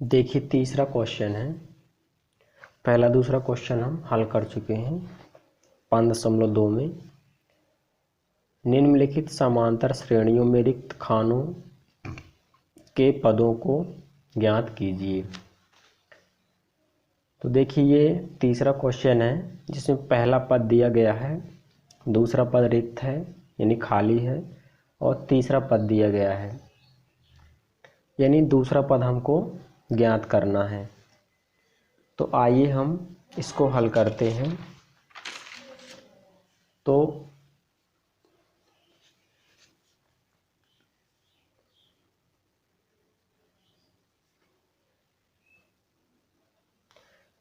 देखिए तीसरा क्वेश्चन है। पहला दूसरा क्वेश्चन हम हल कर चुके हैं 5.2 में। निम्नलिखित समांतर श्रेणियों में रिक्त खानों के पदों को ज्ञात कीजिए। तो देखिए ये तीसरा क्वेश्चन है जिसमें पहला पद दिया गया है, दूसरा पद रिक्त है यानी खाली है, और तीसरा पद दिया गया है यानी दूसरा पद हमको ज्ञात करना है। तो आइए हम इसको हल करते हैं। तो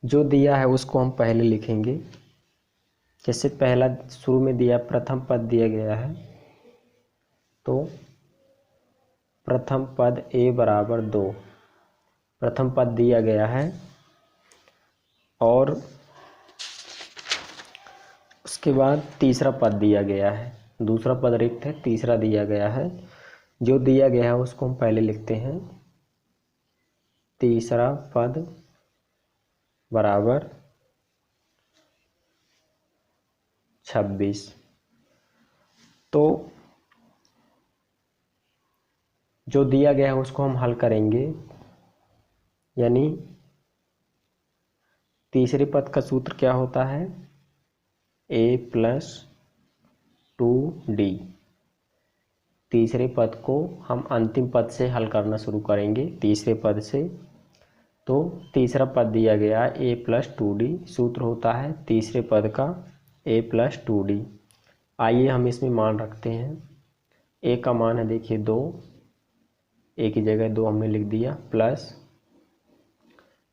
जो दिया है उसको हम पहले लिखेंगे। जैसे पहला शुरू में दिया प्रथम पद दिया गया है, तो प्रथम पद a बराबर 2 प्रथम पद दिया गया है, और उसके बाद तीसरा पद दिया गया है। दूसरा पद रिक्त है, तीसरा दिया गया है। जो दिया गया है उसको हम पहले लिखते हैं। तीसरा पद बराबर 26। तो जो दिया गया है उसको हम हल करेंगे, यानी तीसरे पद का सूत्र क्या होता है, a+2d। तीसरे पद को हम अंतिम पद से हल करना शुरू करेंगे, तीसरे पद से। तो तीसरा पद दिया गया a+2d, सूत्र होता है तीसरे पद का a+2d। आइए हम इसमें मान रखते हैं। a का मान है देखिए 2, a की जगह 2 हमने लिख दिया, प्लस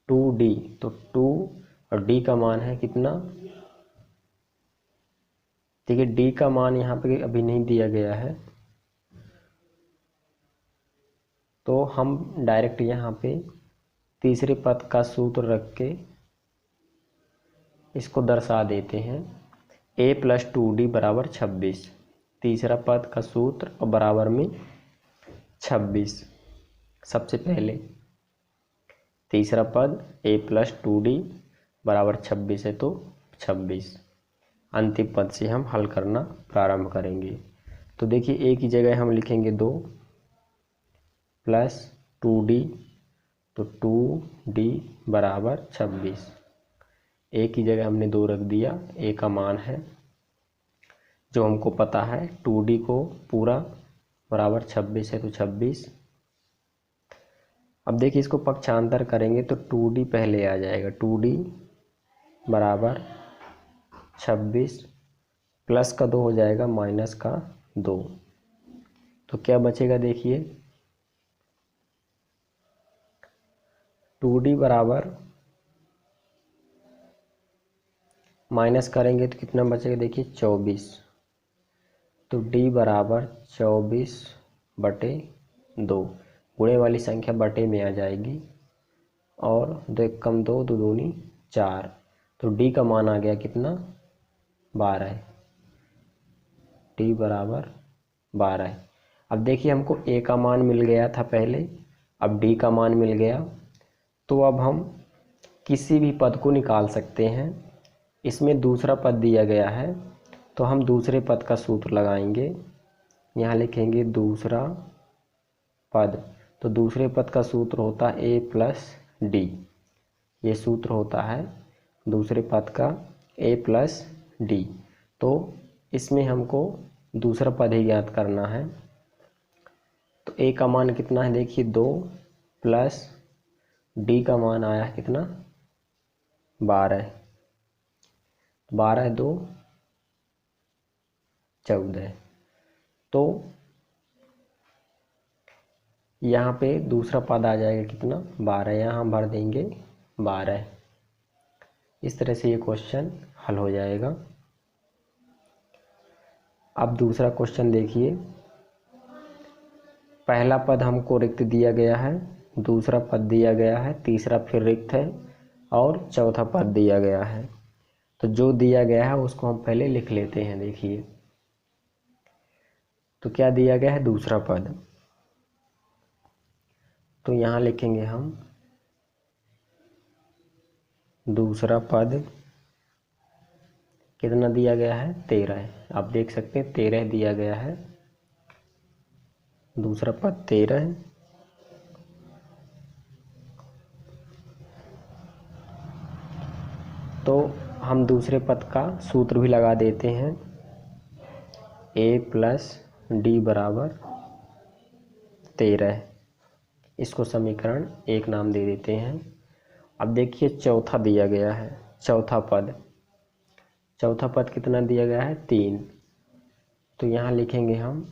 2d, तो 2 और d का मान है कितना, देखिए d का मान यहाँ पे अभी नहीं दिया गया है, तो हम डायरेक्ट यहाँ पे तीसरे पद का सूत्र रख के इसको दर्शा देते हैं। a+2d बराबर 26, तीसरा पद का सूत्र और बराबर में 26। सबसे पहले तीसरा पद a+2d बराबर 26 है, तो 26। अंतिम पद से हम हल करना प्रारंभ करेंगे। तो देखिए a की जगह हम लिखेंगे 2 प्लस 2d, तो 2d बराबर 26। a की जगह हमने 2 रख दिया। a का मान है जो हमको पता है, 2d को पूरा बराबर 26 है, तो 26। अब देखिए इसको पक्षांतर करेंगे तो 2d पहले आ जाएगा, 2d बराबर 26 प्लस का 2 हो जाएगा माइनस का 2। तो क्या बचेगा देखिए, 2d बराबर माइनस करेंगे तो कितना बचेगा देखिए 24। तो d बराबर 24/2, गुणे वाली संख्या बटे में आ जाएगी, और 2 1 कम 2, 2 दूनी 4। तो d का मान आ गया कितना, 12। d बराबर 12। अब देखिए हमको a का मान मिल गया था पहले, अब d का मान मिल गया, तो अब हम किसी भी पद को निकाल सकते हैं। इसमें दूसरा पद दिया गया है, तो हम दूसरे पद का सूत्र लगाएंगे। यहाँ लिखेंगे दूसरा पद, तो दूसरे पद का सूत्र होता है a+d। ये सूत्र होता है दूसरे पद का a+d। तो इसमें हमको दूसरा पद ही ज्ञात करना है। तो a का मान कितना है देखिए 2, प्लस d का मान आया है कितना, 12। 12 2 14। तो यहाँ पे दूसरा पद आ जाएगा कितना, 12। यहाँ हम भर देंगे 12। इस तरह से ये क्वेश्चन हल हो जाएगा। अब दूसरा क्वेश्चन देखिए, पहला पद हमको रिक्त दिया गया है, दूसरा पद दिया गया है, तीसरा फिर रिक्त है, और चौथा पद दिया गया है। तो जो दिया गया है उसको हम पहले लिख लेते हैं। देखिए तो क्या दिया गया है, दूसरा पद, तो यहाँ लिखेंगे हम दूसरा पद कितना दिया गया है 13। आप देख सकते हैं 13 दिया गया है, दूसरा पद 13। तो हम दूसरे पद का सूत्र भी लगा देते हैं, a प्लस डी बराबर 13। इसको समीकरण 1 नाम दे देते हैं। अब देखिए चौथा दिया गया है, चौथा पद कितना दिया गया है 3। तो यहाँ लिखेंगे हम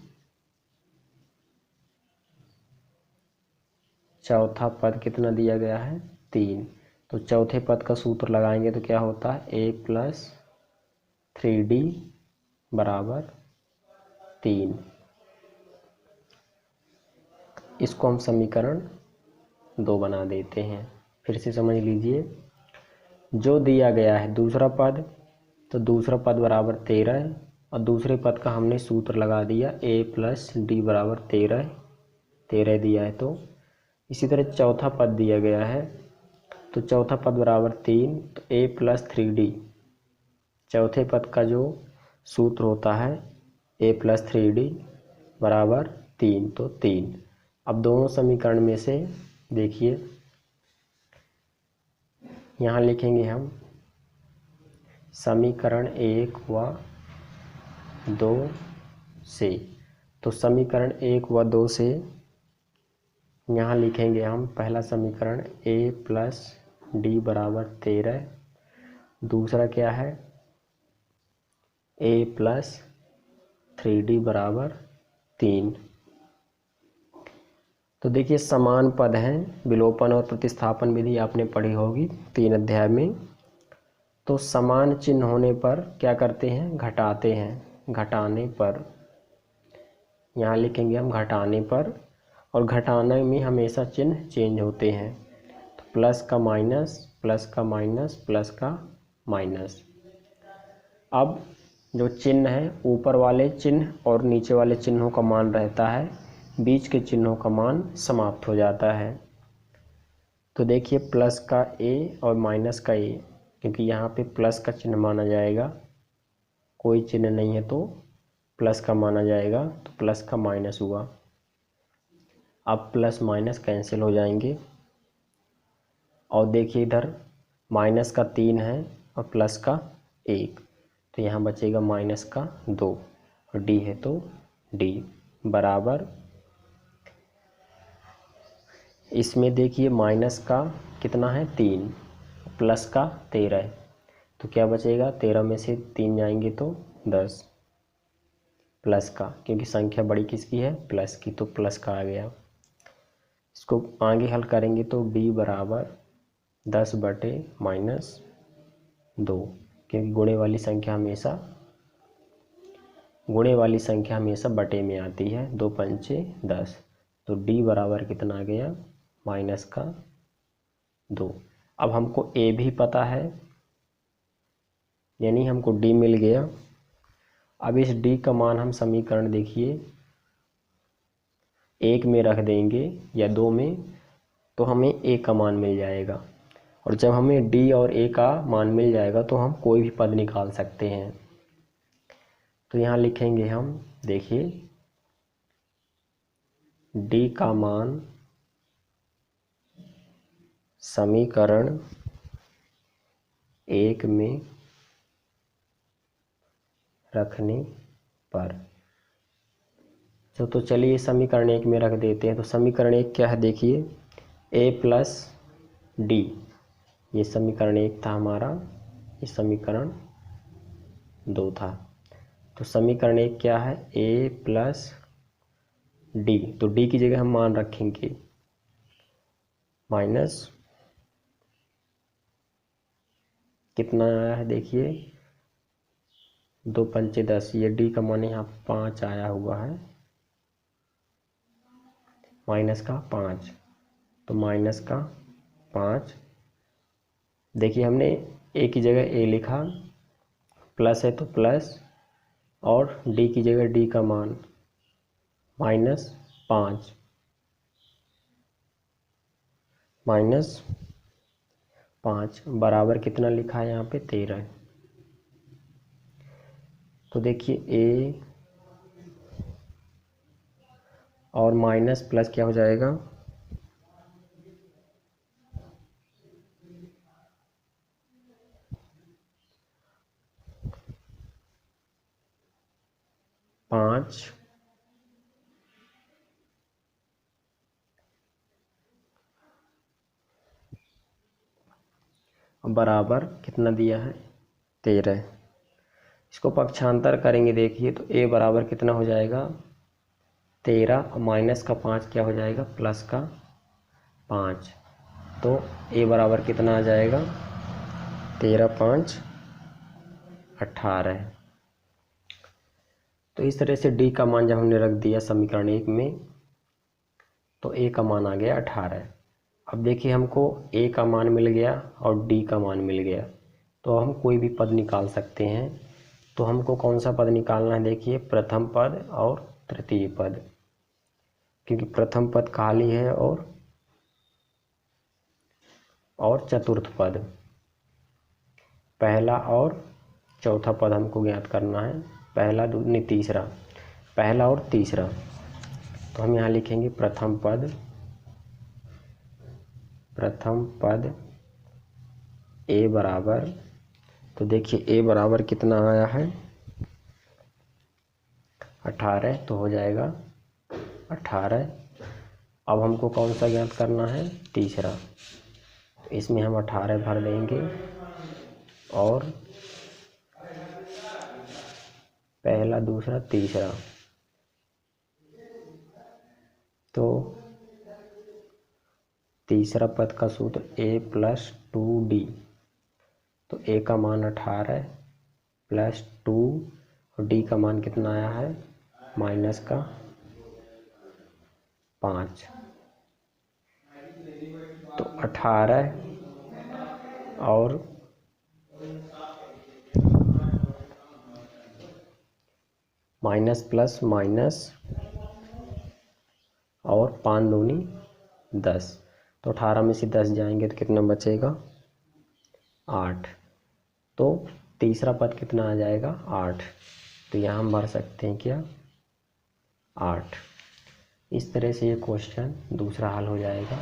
चौथा पद कितना दिया गया है 3। तो चौथे पद का सूत्र लगाएंगे तो क्या होता है a प्लस 3d बराबर 3। इसको हम समीकरण 2 बना देते हैं। फिर से समझ लीजिए, जो दिया गया है दूसरा पद, तो दूसरा पद बराबर 13 और दूसरे पद का हमने सूत्र लगा दिया a प्लस डी बराबर 13 दिया है। तो इसी तरह चौथा पद दिया गया है, तो चौथा पद बराबर 3, तो a प्लस 3d, चौथे पद का जो सूत्र होता है a प्लस 3d बराबर 3, तो 3। अब दोनों समीकरण में से देखिए, यहाँ लिखेंगे हम समीकरण 1 व 2 से। तो समीकरण 1 व 2 से यहाँ लिखेंगे हम पहला समीकरण a प्लस डी बराबर 13, दूसरा क्या है a प्लस 3d बराबर 3। तो देखिए समान पद हैं, विलोपन और प्रतिस्थापन विधि आपने पढ़ी होगी 3 अध्याय में। तो समान चिन्ह होने पर क्या करते हैं, घटाते हैं। घटाने पर यहाँ लिखेंगे हम घटाने पर, और घटाने में हमेशा चिन्ह चेंज होते हैं। तो प्लस का माइनस, प्लस का माइनस, प्लस का माइनस। अब जो चिन्ह है, ऊपर वाले चिन्ह और नीचे वाले चिन्हों का मान रहता है, बीच के चिन्हों का मान समाप्त हो जाता है। तो देखिए प्लस का a और माइनस का a, क्योंकि यहाँ पे प्लस का चिन्ह माना जाएगा, कोई चिन्ह नहीं है तो प्लस का माना जाएगा, तो प्लस का माइनस हुआ। अब प्लस माइनस कैंसिल हो जाएंगे, और देखिए इधर माइनस का 3 है और प्लस का 1, तो यहाँ बचेगा माइनस का 2, और d है तो d बराबर, इसमें देखिए माइनस का कितना है 3, प्लस का 13, तो क्या बचेगा 13 में से 3 जाएंगे तो 10, प्लस का, क्योंकि संख्या बड़ी किसकी है प्लस की, तो प्लस का आ गया। इसको आगे हल करेंगे तो d बराबर 10 बटे माइनस 2, क्योंकि गुणे वाली संख्या हमेशा बटे में आती है, 2 पंचे 10, तो d बराबर कितना आ गया माइनस का 2। अब हमको a भी पता है, यानी हमको d मिल गया। अब इस d का मान हम समीकरण देखिए 1 में रख देंगे या 2 में, तो हमें a का मान मिल जाएगा। और जब हमें d और a का मान मिल जाएगा तो हम कोई भी पद निकाल सकते हैं। तो यहाँ लिखेंगे हम, देखिए d का मान समीकरण 1 में रखने पर, तो चलिए समीकरण 1 में रख देते हैं। तो समीकरण 1 क्या है, देखिए a प्लस डी, ये समीकरण 1 था हमारा, ये समीकरण 2 था। तो समीकरण 1 क्या है a प्लस डी, तो d की जगह हम मान रखेंगे माइनस, कितना आया है देखिए 2 पंचे 10, ये d का मान यहाँ 5 आया हुआ है, माइनस का 5, तो माइनस का 5। देखिए हमने a की जगह a लिखा, प्लस है तो प्लस, और d की जगह d का मान माइनस 5 5 बराबर कितना लिखा है यहाँ पे 13। तो देखिए ए और माइनस प्लस क्या हो जाएगा, 5 बराबर कितना दिया है 13। इसको पक्षांतर करेंगे देखिए तो ए बराबर कितना हो जाएगा 13 और माइनस का 5 क्या हो जाएगा प्लस का 5। तो ए बराबर कितना आ जाएगा 13 5 18। तो इस तरह से डी का मान जब हमने रख दिया समीकरण 1 में तो ए का मान आ गया 18। अब देखिए हमको ए का मान मिल गया और डी का मान मिल गया, तो हम कोई भी पद निकाल सकते हैं। तो हमको कौन सा पद निकालना है, देखिए प्रथम पद और तृतीय पद, क्योंकि प्रथम पद खाली है और चतुर्थ पद, पहला और चौथा पद हमको ज्ञात करना है, पहला नहीं तीसरा, पहला और तीसरा। तो हम यहाँ लिखेंगे प्रथम पद ए बराबर, तो देखिए ए बराबर कितना आया है 18, तो हो जाएगा 18। अब हमको कौन सा ज्ञात करना है तीसरा, तो इसमें हम 18 भर देंगे और पहला दूसरा तीसरा, तो तीसरा पद का सूत्र a + 2d। तो a का मान 18 + 2 और d का मान कितना आया है माइनस का 5। तो 18 और माइनस प्लस माइनस और 5 दूनी 10, तो 18 में से 10 जाएंगे तो कितना बचेगा 8। तो तीसरा पद कितना आ जाएगा 8, तो यहाँ हम भर सकते हैं क्या 8। इस तरह से ये क्वेश्चन दूसरा हल हो जाएगा।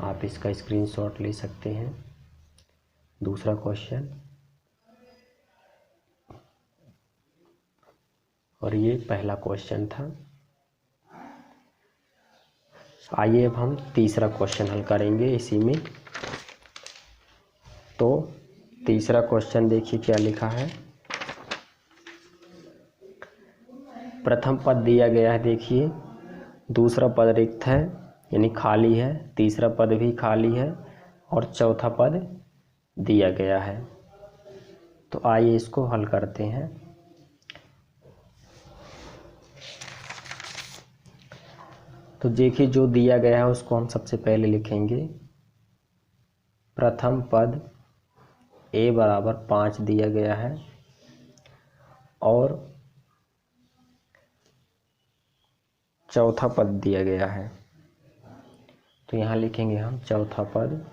आप इसका स्क्रीनशॉट ले सकते हैं। दूसरा क्वेश्चन, और ये पहला क्वेश्चन था। आइए अब हम तीसरा क्वेश्चन हल करेंगे इसी में। तो तीसरा क्वेश्चन देखिए क्या लिखा है, प्रथम पद दिया गया है, देखिए दूसरा पद रिक्त है यानी खाली है, तीसरा पद भी खाली है और चौथा पद दिया गया है। तो आइए इसको हल करते हैं। तो देखिए जो दिया गया है उसको हम सबसे पहले लिखेंगे, प्रथम पद a बराबर 5 दिया गया है और चौथा पद दिया गया है। तो यहाँ लिखेंगे हम चौथा पद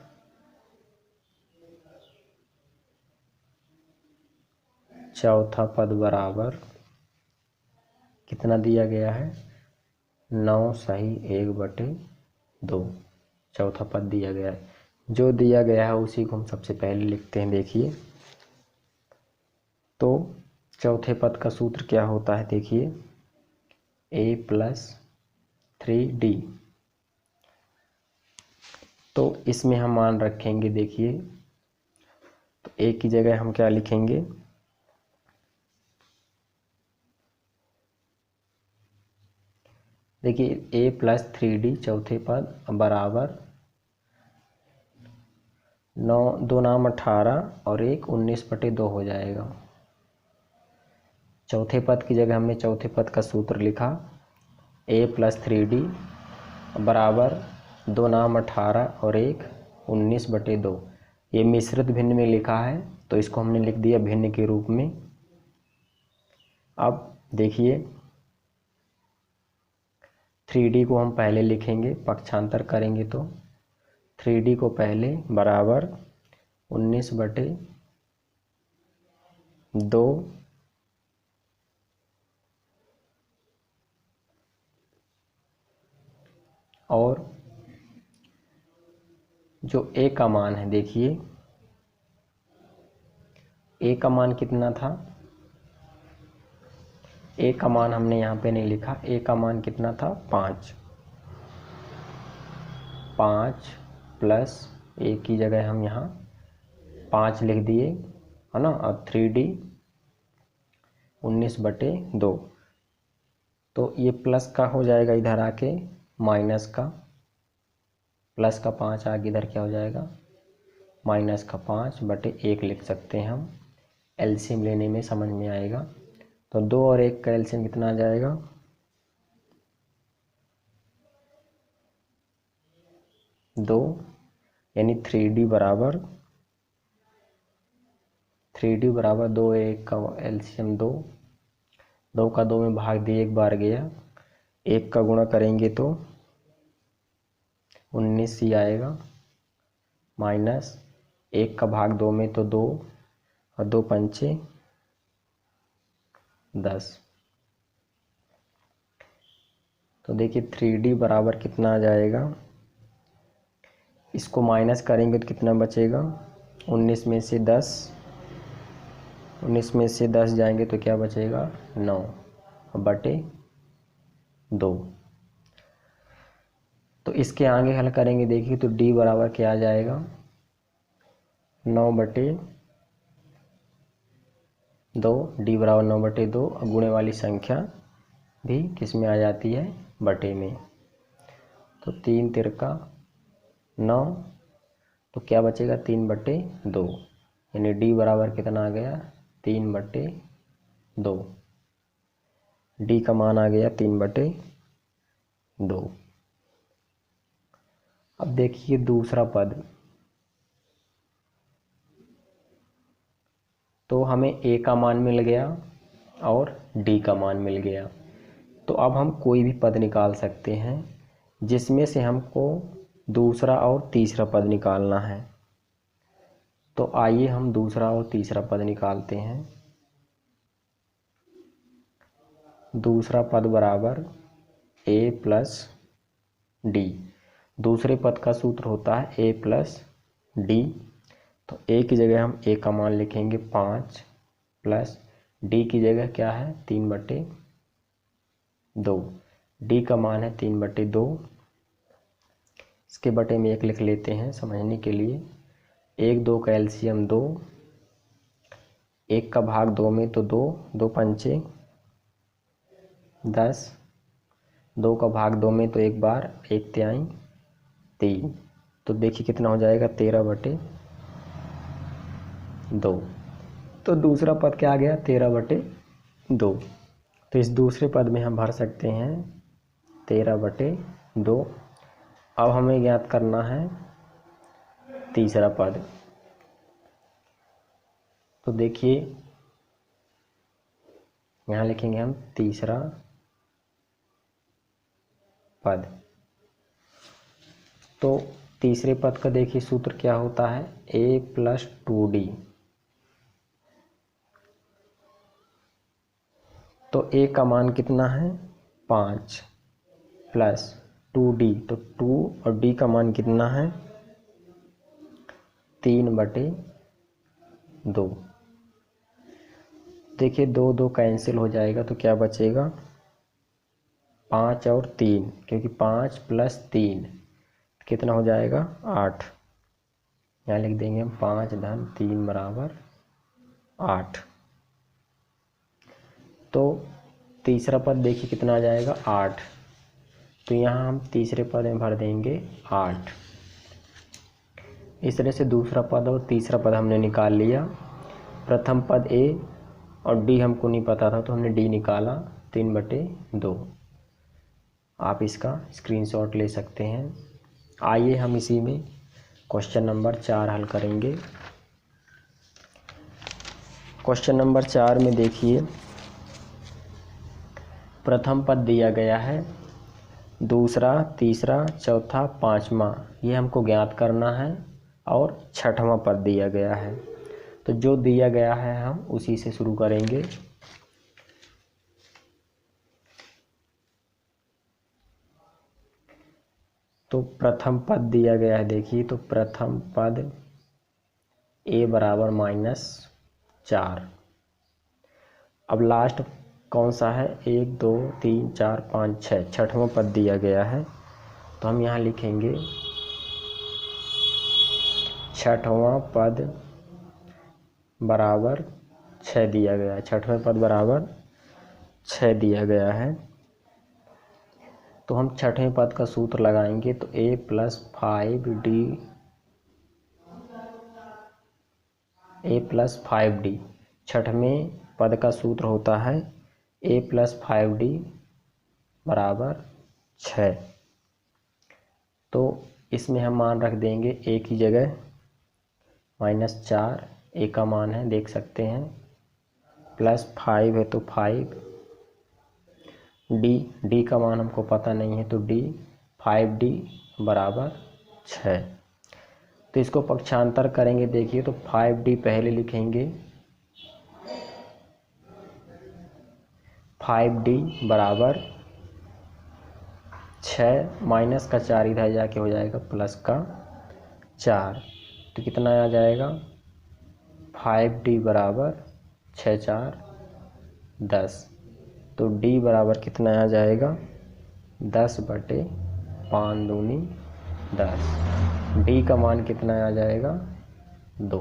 बराबर कितना दिया गया है 9 सही 1/2। चौथा पद दिया गया है, जो दिया गया है उसी को हम सबसे पहले लिखते हैं। देखिए तो चौथे पद का सूत्र क्या होता है, देखिए a + 3d। तो इसमें हम मान रखेंगे, देखिए तो a की जगह हम क्या लिखेंगे, देखिए a + 3d चौथे पद बराबर 9 2 नाम 18 और 1 19/2 हो जाएगा। चौथे पद की जगह हमने चौथे पद का सूत्र लिखा a + 3d बराबर 2 नाम 18 और 1 19/2। ये मिश्रित भिन्न में लिखा है तो इसको हमने लिख दिया भिन्न के रूप में। अब देखिए 3d को हम पहले लिखेंगे, पक्षांतर करेंगे तो 3d को पहले बराबर 19/2 और जो a का मान है, देखिए a का मान कितना था, a का मान हमने यहाँ पे नहीं लिखा, a का मान कितना था 5 प्लस a की जगह हम यहाँ 5 लिख दिए, है ना। और 3D 19/2, तो ये प्लस का हो जाएगा इधर आके माइनस का, प्लस का 5 आगे इधर क्या हो जाएगा माइनस का 5/1 लिख सकते हैं हम। एलसीएम लेने में समझ में आएगा। तो 2 और 1 का एलसीएम कितना आ जाएगा 2, यानी 3D बराबर 2, 1 का एलसीएम 2, 2 का 2 में भाग दिए, एक बार गया, 1 का गुणा करेंगे तो 19 ही आएगा, माइनस 1 का भाग 2 में तो 2 और 2 पंचे 10। तो देखिए 3D बराबर कितना आ जाएगा, इसको माइनस करेंगे तो कितना बचेगा 19 में से 10 जाएंगे तो क्या बचेगा 9/2। तो इसके आगे हल करेंगे, देखिए तो D बराबर क्या आ जाएगा 9/2, D बराबर 9/2, और गुणे वाली संख्या भी किस में आ जाती है बटे में। तो 3 तिरका 9, तो क्या बचेगा 3/2, यानी D बराबर कितना आ गया 3/2, D का मान आ गया 3/2। अब देखिए दूसरा पद, तो हमें A का मान मिल गया और D का मान मिल गया। तो अब हम कोई भी पद निकाल सकते हैं जिसमें से हमको दूसरा और तीसरा पद निकालना है। तो आइए हम दूसरा और तीसरा पद निकालते हैं। दूसरा पद बराबर A प्लस D, दूसरे पद का सूत्र होता है A प्लस D। तो A की जगह हम A का मान लिखेंगे 5 प्लस D की जगह क्या है 3/2, D का मान है 3/2, इसके बटे में 1 लिख लेते हैं समझने के लिए। 1 2 का एलसीएम 2, 1 का भाग 2 में तो 2, 2 पंचे 10, 2 का भाग 2 में तो एक बार, 1 तिहाई 3, तो देखिए कितना हो जाएगा 13/2। तो दूसरा पद क्या आ गया 13/2। तो इस दूसरे पद में हम भर सकते हैं 13/2। अब हमें ज्ञात करना है तीसरा पद। तो देखिए यहाँ लिखेंगे हम तीसरा पद। तो तीसरे पद का देखिए सूत्र क्या होता है A प्लस 2D। तो A का मान कितना है 5 प्लस 2D, तो 2 और D का मान कितना है 3/2। देखिए 2 2 कैंसिल हो जाएगा तो क्या बचेगा 5 और 3, क्योंकि 5 प्लस 3 कितना हो जाएगा 8। यहाँ लिख देंगे हम 5 धन 3 बराबर 8। तो तीसरा पद देखिए कितना आ जाएगा 8। तो यहाँ हम तीसरे पद में भर देंगे 8। इस तरह से दूसरा पद और तीसरा पद हमने निकाल लिया। प्रथम पद A और D हमको नहीं पता था तो हमने D निकाला 3/2। आप इसका स्क्रीनशॉट ले सकते हैं। आइए हम इसी में क्वेश्चन नंबर 4 हल करेंगे। क्वेश्चन नंबर 4 में देखिए प्रथम पद दिया गया है, दूसरा, तीसरा, चौथा, पांचवा, ये हमको ज्ञात करना है। और छठवां पद दिया गया है। तो जो दिया गया है हम उसी से शुरू करेंगे। तो प्रथम पद दिया गया है, देखिए तो प्रथम पद a बराबर -4। अब लास्ट कौन सा है, 1 2 3 4 5 6, छठवां पद दिया गया है। तो हम यहाँ लिखेंगे छठवां पद बराबर 6 दिया गया है, छठवें पद बराबर 6 दिया गया है। तो हम छठवें पद का सूत्र लगाएंगे। तो a + 5d छठवें पद का सूत्र होता है a + 5d बराबर 6। तो इसमें हम मान रख देंगे a की जगह -4, a का मान है देख सकते हैं, +5 है तो 5, d का मान हमको पता नहीं है तो d 5d बराबर 6। तो इसको पक्षांतर करेंगे, देखिए तो 5d पहले लिखेंगे, 5d बराबर 6 माइनस का 4 इधर जाके हो जाएगा प्लस का 4। तो कितना आ जाएगा, 5d बराबर 6 4 10। तो d बराबर कितना आ जाएगा, 10/5 दूनी 10। d का मान कितना आ जाएगा, 2।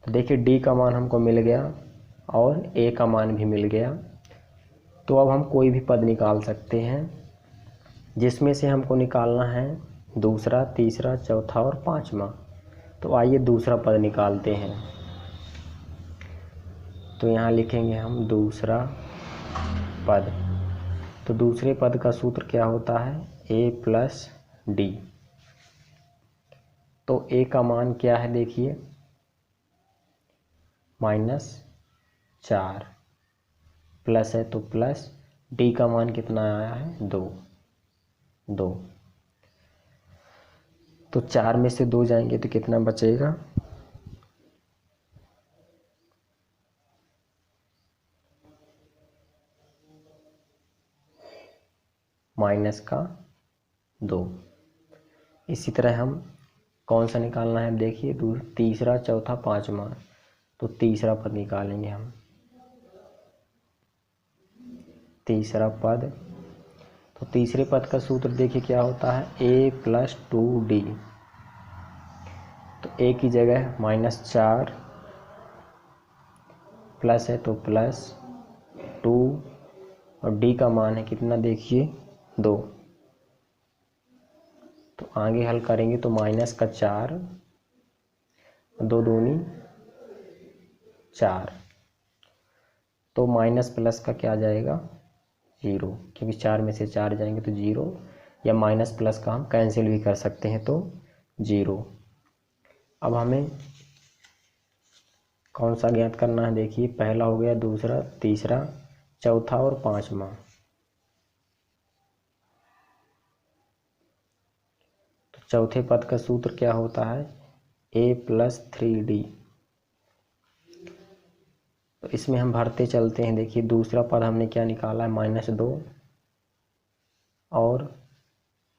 तो देखिए d का मान हमको मिल गया और a का मान भी मिल गया। तो अब हम कोई भी पद निकाल सकते हैं, जिसमें से हमको निकालना है दूसरा, तीसरा, चौथा और पांचवा। तो आइए दूसरा पद निकालते हैं। तो यहाँ लिखेंगे हम दूसरा पद। तो दूसरे पद का सूत्र क्या होता है, a + d। तो a का मान क्या है, देखिए -4, प्लस है तो प्लस, d का मान कितना आया है, 2। तो 4 में से 2 जाएंगे तो कितना बचेगा, -2। इसी तरह हम कौन सा निकालना है, देखिए तीसरा, चौथा, पांचवा। तो तीसरा पद निकालेंगे हम। तीसरा पद, तो तीसरे पद का सूत्र देखिए क्या होता है, a + 2d। तो a की जगह -4, प्लस है तो प्लस 2 और d का मान है कितना, देखिए 2। तो आगे हल करेंगे तो माइनस का 4, 2 दूनी 4। तो माइनस प्लस का क्या आ जाएगा, 0, क्योंकि 4 में से 4 जाएंगे तो 0, या माइनस प्लस का हम कैंसिल भी कर सकते हैं तो 0। अब हमें कौन सा ज्ञात करना है, देखिए पहला हो गया, दूसरा, तीसरा, चौथा और पांचवा। तो चौथे पद का सूत्र क्या होता है, a + 3d। तो इसमें हम भरते चलते हैं। देखिए दूसरा पद हमने क्या निकाला है, -2, और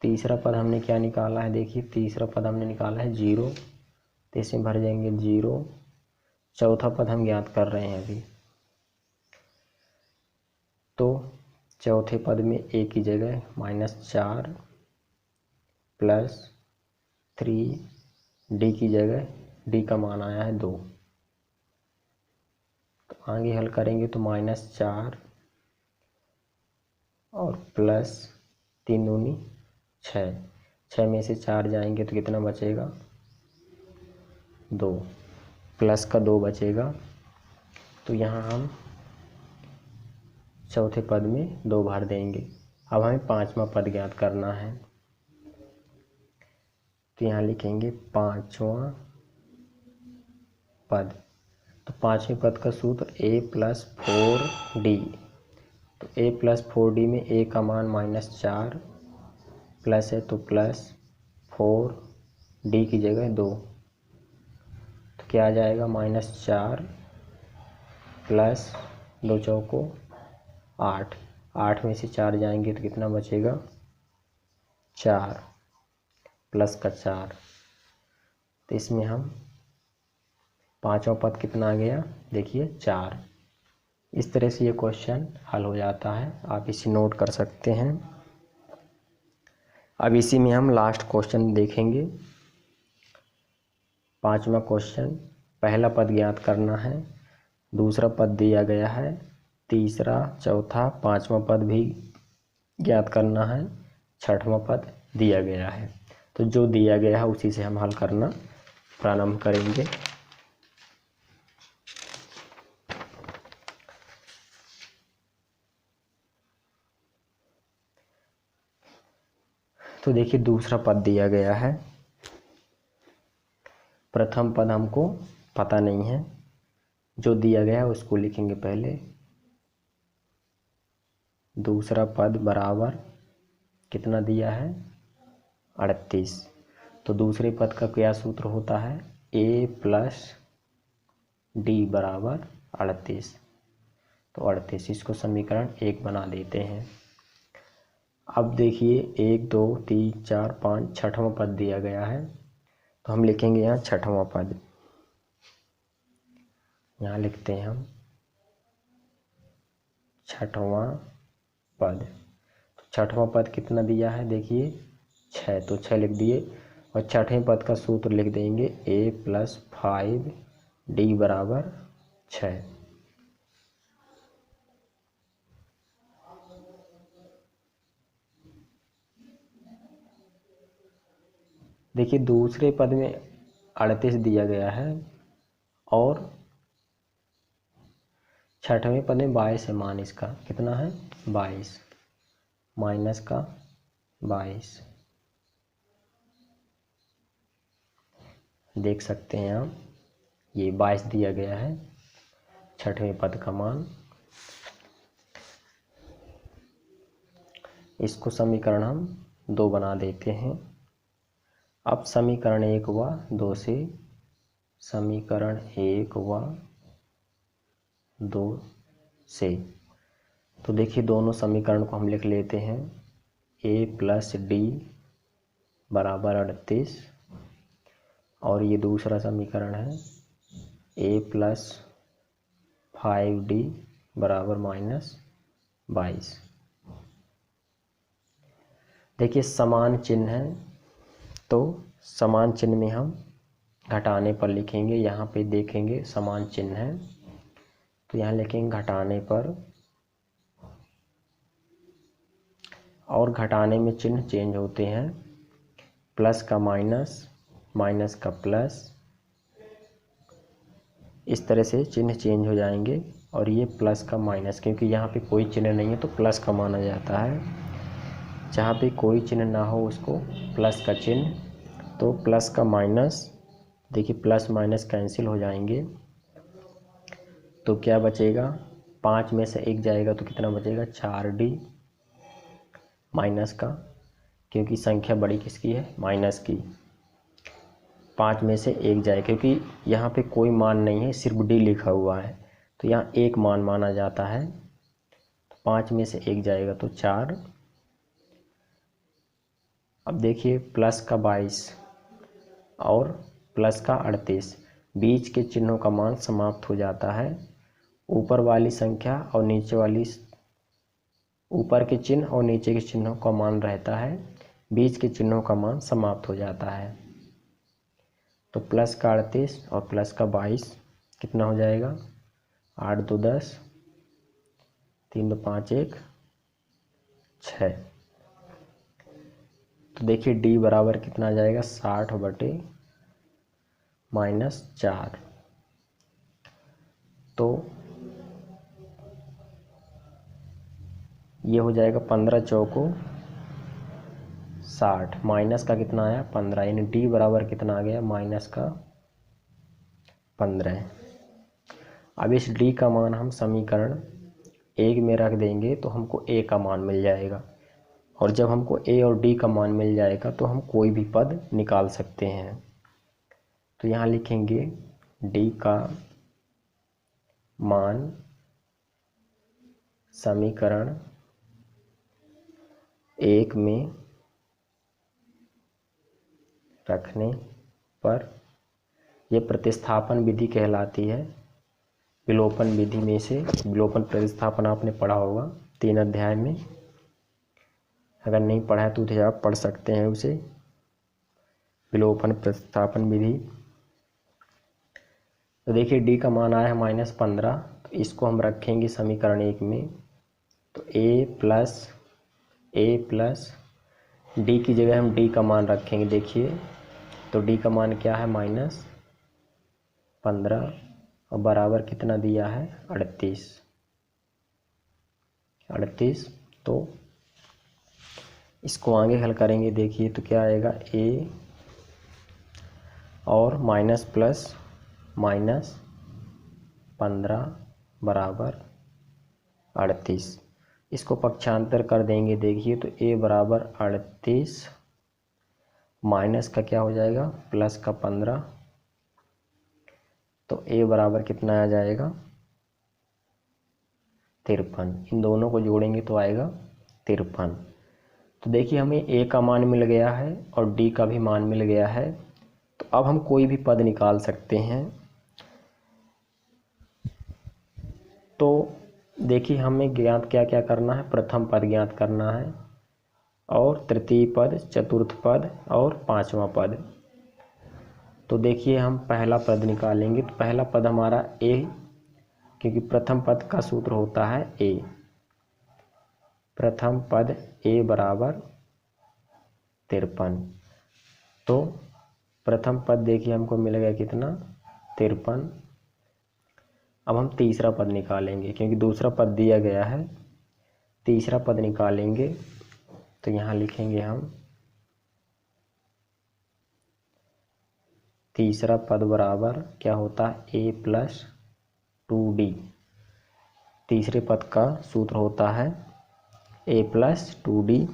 तीसरा पद हमने क्या निकाला है, देखिए तीसरा पद हमने निकाला है 0। तो इसमें भर जाएंगे 0। चौथा पद हम ज्ञात कर रहे हैं अभी। तो चौथे पद में a की जगह -4 + 3, d की जगह d का मान आया है 2। तो आगे हल करेंगे तो -4 और प्लस 3 दूनी 6, 6 में से 4 जाएंगे तो कितना बचेगा, 2, प्लस का 2 बचेगा। तो यहाँ हम चौथे पद में 2 भर देंगे। अब हमें पांचवा पद ज्ञात करना है। तो यहाँ लिखेंगे पांचवा पद। तो पांचवें पद का सूत्र a + 4d। तो a + 4d में a का मान -4, प्लस है तो प्लस 4, d की जगह 2। क्या आ जाएगा, -4 प्लस 2 चौको 8, 8 में से 4 जाएंगे तो कितना बचेगा, 4 प्लस का 4। तो इसमें हम पाँचवा पद कितना आ गया, देखिए 4। इस तरह से ये क्वेश्चन हल हो जाता है, आप इसे नोट कर सकते हैं। अब इसी में हम लास्ट क्वेश्चन देखेंगे। पांचवा क्वेश्चन, पहला पद ज्ञात करना है, दूसरा पद दिया गया है, तीसरा चौथा पांचवा पद भी ज्ञात करना है, छठवां पद दिया गया है। तो जो दिया गया है उसी से हम हल करना प्रारंभ करेंगे। तो देखिए दूसरा पद दिया गया है, प्रथम पद हमको पता नहीं है, जो दिया गया है उसको लिखेंगे पहले। दूसरा पद बराबर कितना दिया है, 38। तो दूसरे पद का क्या सूत्र होता है, a प्लस डी बराबर 38। तो 38, इसको समीकरण 1 बना देते हैं। अब देखिए 1 2 3 4 5 छठवां पद दिया गया है, तो हम लिखेंगे यहाँ छठवां पद। यहाँ लिखते हैं हम छठवां पद। तो छठवां पद कितना दिया है, देखिए 6, तो 6 लिख दिए। और छठवें पद का सूत्र लिख देंगे a प्लस 5d बराबर 6। देखिए दूसरे पद में 38 दिया गया है और छठवें पद में 22 है, मान इसका कितना है 22, माइनस का 22। देख सकते हैं आप, ये 22 दिया गया है छठवें पद का मान। इसको समीकरण हम 2 बना देते हैं। अब समीकरण 1 व 2 से, समीकरण 1 व 2 से, तो देखिए दोनों समीकरण को हम लिख लेते हैं। a प्लस डी बराबर 38 और ये दूसरा समीकरण है a प्लस 5d बराबर -22। देखिए समान चिन्ह है, तो समान चिन्ह में हम घटाने पर लिखेंगे। यहाँ पे देखेंगे समान चिन्ह है, तो यहाँ लिखेंगे घटाने पर, और घटाने में चिन्ह चेंज होते हैं, प्लस का माइनस, माइनस का प्लस, इस तरह से चिन्ह चेंज हो जाएंगे। और ये प्लस का माइनस, क्योंकि यहाँ पे कोई चिन्ह नहीं है तो प्लस का माना जाता है। जहाँ पे कोई चिन्ह ना हो उसको प्लस का चिन्ह, तो प्लस का माइनस, देखिए प्लस माइनस कैंसिल हो जाएंगे, तो क्या बचेगा, 5 में से 1 जाएगा तो कितना बचेगा, 4d माइनस का, क्योंकि संख्या बड़ी किसकी है, माइनस की। 5 में से 1 जाए, क्योंकि यहाँ पे कोई मान नहीं है, सिर्फ d लिखा हुआ है, तो यहाँ एक मान माना जाता है। तो 5 में से 1 जाएगा तो 4। अब देखिए प्लस का 22 और प्लस का 38, बीच के चिन्हों का मान समाप्त हो जाता है। ऊपर वाली संख्या और नीचे वाली, ऊपर के चिन्ह और नीचे के चिन्हों का मान रहता है, बीच के चिन्हों का मान समाप्त हो जाता है। तो प्लस का 38 और प्लस का 22 कितना हो जाएगा, 8 2 10, 3 2 5 1 6। तो देखिए d बराबर कितना आ जाएगा, 60 बटे -4। तो ये हो जाएगा 15 चौको 60, माइनस का कितना आया 15, यानी d बराबर कितना आ गया, माइनस का 15। अब इस d का मान हम समीकरण 1 में रख देंगे तो हमको a का मान मिल जाएगा, और जब हमको a और d का मान मिल जाएगा तो हम कोई भी पद निकाल सकते हैं। तो यहाँ लिखेंगे डी का मान समीकरण 1 में रखने पर, यह प्रतिस्थापन विधि कहलाती है। विलोपन विधि में से विलोपन प्रतिस्थापन आपने पढ़ा होगा 3 अध्याय में। अगर नहीं पढ़ा है तो उसे आप पढ़ सकते हैं उसे। विलोपन प्रतिस्थापन विधि। तो देखिए डी का मान आया है -15, तो इसको हम रखेंगे समीकरण 1 में। तो ए प्लस डी की जगह हम डी का मान रखेंगे। देखिए तो डी का मान क्या है -15 और बराबर कितना दिया है 38। तो इसको आगे हल करेंगे। देखिए तो क्या आएगा ए और माइनस प्लस -15 बराबर 38। इसको पक्षांतर कर देंगे। देखिए तो ए बराबर 38 माइनस का क्या हो जाएगा प्लस का 15, तो ए बराबर कितना आ जाएगा 53। इन दोनों को जोड़ेंगे तो आएगा 53। तो देखिए हमें ए का मान मिल गया है और डी का भी मान मिल गया है। तो अब हम कोई भी पद निकाल सकते हैं। तो देखिए हमें ज्ञात क्या क्या करना है, प्रथम पद ज्ञात करना है और तृतीय पद, चतुर्थ पद और पांचवा पद। तो देखिए हम पहला पद निकालेंगे। तो पहला पद हमारा ए, क्योंकि प्रथम पद का सूत्र होता है ए। प्रथम पद ए बराबर 53। तो प्रथम पद देखिए हमको मिल गया कितना 53। अब हम तीसरा पद निकालेंगे, क्योंकि दूसरा पद दिया गया है। तीसरा पद निकालेंगे तो यहाँ लिखेंगे हम तीसरा पद बराबर क्या होता है ए प्लस 2d। तीसरे पद का सूत्र होता है ए प्लस 2d।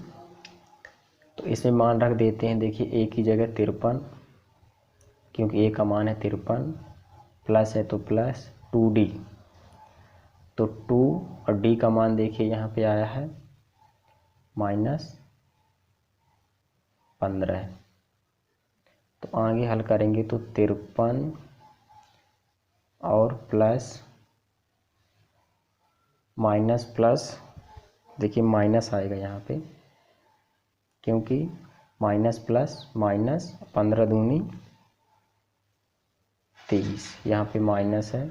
तो इसमें मान रख देते हैं। देखिए ए की जगह 53, क्योंकि ए का मान है 53, प्लस है तो प्लस 2d। तो 2 और d का मान देखिए यहाँ पे आया है -15। तो आगे हल करेंगे तो 53 और प्लस माइनस प्लस, देखिए माइनस आएगा यहाँ पे, क्योंकि माइनस प्लस माइनस 15 दूनी 23, यहाँ पे माइनस है।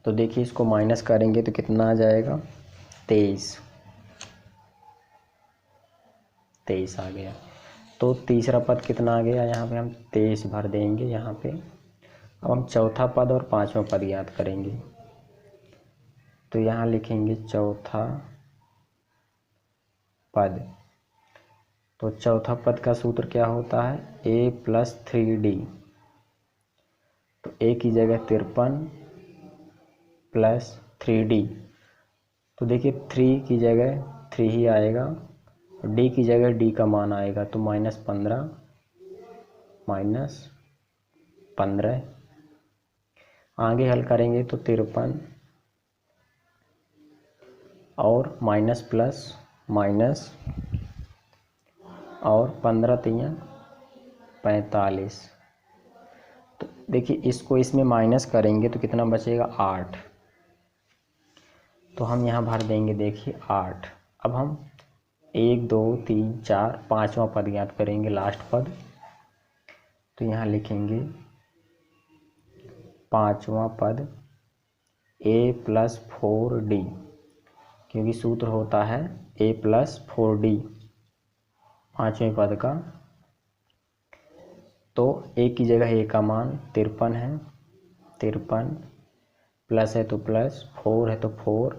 तो देखिए इसको माइनस करेंगे तो कितना आ जाएगा 23 आ गया। तो तीसरा पद कितना आ गया, यहाँ पे हम 23 भर देंगे यहाँ पे। अब हम चौथा पद और पांचवा पद याद करेंगे। तो यहाँ लिखेंगे चौथा पद। तो चौथा पद का सूत्र क्या होता है ए प्लस 3d। तो ए की जगह 53 प्लस 3d। तो देखिए 3 की जगह 3 ही आएगा, डी की जगह डी का मान आएगा तो -15 आगे हल करेंगे तो 53 और माइनस प्लस माइनस और 15 तियां 45। तो देखिए इसको इसमें माइनस करेंगे तो कितना बचेगा 8। तो हम यहाँ भर देंगे देखिए 8। अब हम 1 2 3 4 पांचवा पद ज्ञात करेंगे, लास्ट पद। तो यहाँ लिखेंगे पांचवा पद ए प्लस 4d, क्योंकि सूत्र होता है ए प्लस 4d पांचवें पद का। तो ए की जगह ए का मान 53 है, 53 प्लस है तो प्लस 4 है तो 4,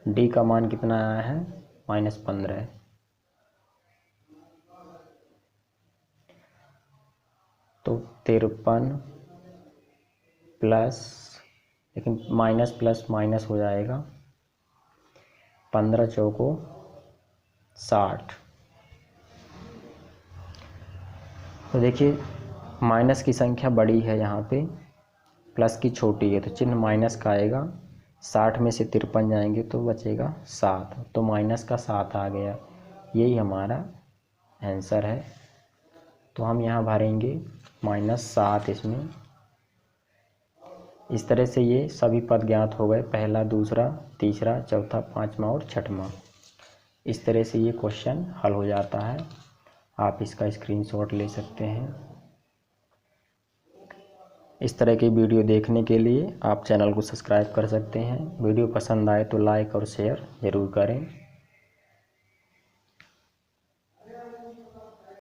डी का मान कितना आया है -15। तो 53 प्लस, लेकिन माइनस प्लस माइनस हो जाएगा, 15 चौको 60। तो देखिए माइनस की संख्या बड़ी है यहाँ पे, प्लस की छोटी है, तो चिन्ह माइनस का आएगा। 60 में से 53 जाएंगे तो बचेगा 7, तो माइनस का 7 आ गया। यही हमारा आंसर है। तो हम यहाँ भरेंगे -7 इसमें। इस तरह से ये सभी पद ज्ञात हो गए, पहला, दूसरा, तीसरा, चौथा, पाँचवा और छठवां। इस तरह से ये क्वेश्चन हल हो जाता है। आप इसका स्क्रीनशॉट ले सकते हैं। इस तरह की वीडियो देखने के लिए आप चैनल को सब्सक्राइब कर सकते हैं। वीडियो पसंद आए तो लाइक और शेयर ज़रूर करें।